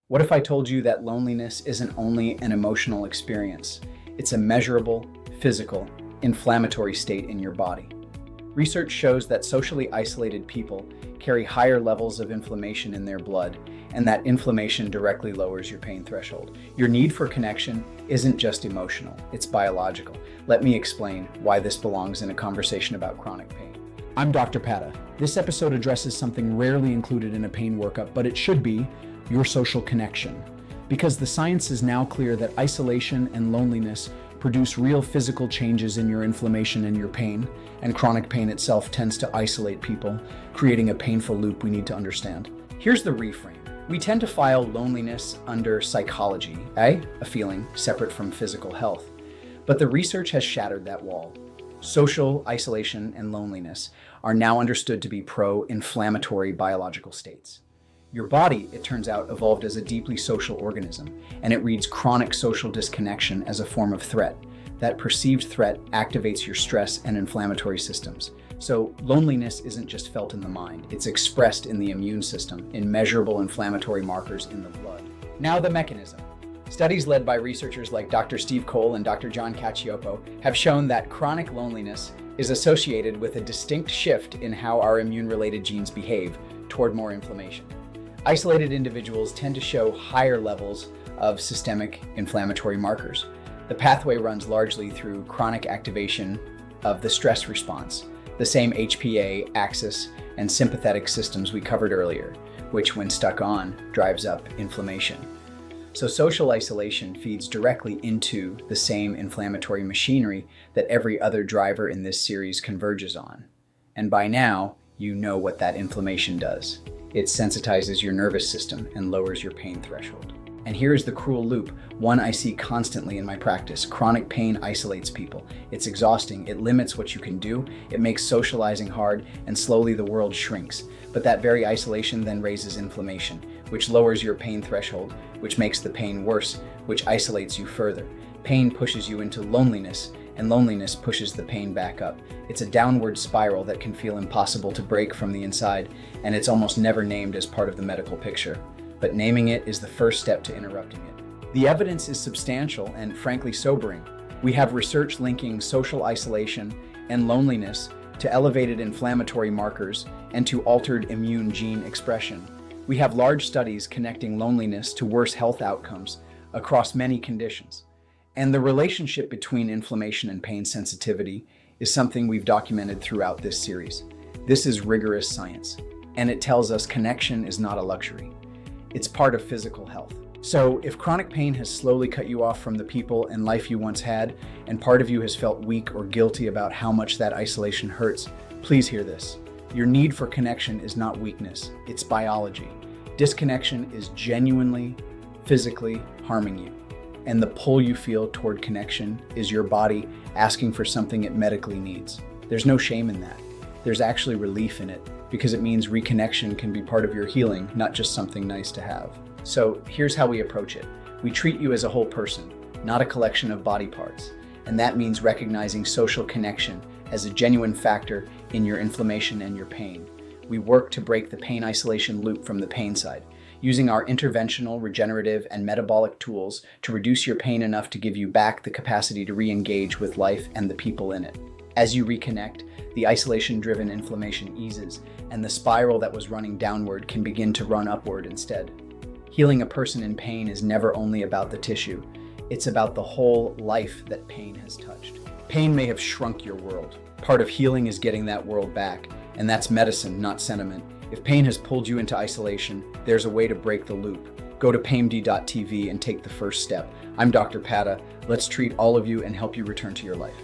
What if I told you that loneliness isn't only an emotional experience? It's a measurable, physical, inflammatory state in your body. Research shows that socially isolated people carry higher levels of inflammation in their blood, and that inflammation directly lowers your pain threshold. Your need for connection isn't just emotional, it's biological. Let me explain why this belongs in a conversation about chronic pain. I'm Dr. Padda. This episode addresses something rarely included in a pain workup, but it should be your social connection. Because the science is now clear that isolation and loneliness produce real physical changes in your inflammation and your pain, and chronic pain itself tends to isolate people, creating a painful loop we need to understand. Here's the reframe. We tend to file loneliness under psychology, a feeling separate from physical health. But the research has shattered that wall. Social isolation and loneliness are now understood to be pro-inflammatory biological states. Your body, it turns out, evolved as a deeply social organism, and it reads chronic social disconnection as a form of threat. That perceived threat activates your stress and inflammatory systems. So loneliness isn't just felt in the mind, it's expressed in the immune system, in measurable inflammatory markers in the blood. Now the mechanism. Studies led by researchers like Dr. Steve Cole and Dr. John Cacioppo have shown that chronic loneliness is associated with a distinct shift in how our immune-related genes behave toward more inflammation. Isolated individuals tend to show higher levels of systemic inflammatory markers. The pathway runs largely through chronic activation of the stress response, the same HPA, axis, and sympathetic systems we covered earlier, which when stuck on, drives up inflammation. So social isolation feeds directly into the same inflammatory machinery that every other driver in this series converges on. And by now, you know what that inflammation does. It sensitizes your nervous system and lowers your pain threshold. And here's the cruel loop, one I see constantly in my practice. Chronic pain isolates people. It's exhausting, it limits what you can do, it makes socializing hard, and slowly the world shrinks. But that very isolation then raises inflammation, which lowers your pain threshold, which makes the pain worse, which isolates you further. Pain pushes you into loneliness, and loneliness pushes the pain back up. It's a downward spiral that can feel impossible to break from the inside, and it's almost never named as part of the medical picture. But naming it is the first step to interrupting it. The evidence is substantial and frankly sobering. We have research linking social isolation and loneliness to elevated inflammatory markers and to altered immune gene expression. We have large studies connecting loneliness to worse health outcomes across many conditions. And the relationship between inflammation and pain sensitivity is something we've documented throughout this series. This is rigorous science, and it tells us connection is not a luxury. It's part of physical health. So if chronic pain has slowly cut you off from the people and life you once had, and part of you has felt weak or guilty about how much that isolation hurts, please hear this. Your need for connection is not weakness, it's biology. Disconnection is genuinely, physically harming you. And the pull you feel toward connection is your body asking for something it medically needs. There's no shame in that. There's actually relief in it, because it means reconnection can be part of your healing, not just something nice to have. So here's how we approach it. We treat you as a whole person, not a collection of body parts. And that means recognizing social connection as a genuine factor in your inflammation and your pain. We work to break the pain isolation loop from the pain side, using our interventional, regenerative, and metabolic tools to reduce your pain enough to give you back the capacity to re-engage with life and the people in it. As you reconnect, the isolation-driven inflammation eases, and the spiral that was running downward can begin to run upward instead. Healing a person in pain is never only about the tissue. It's about the whole life that pain has touched. Pain may have shrunk your world. Part of healing is getting that world back, and that's medicine, not sentiment. If pain has pulled you into isolation, there's a way to break the loop. Go to painmd.tv and take the first step. I'm Dr. Padda. Let's treat all of you and help you return to your life.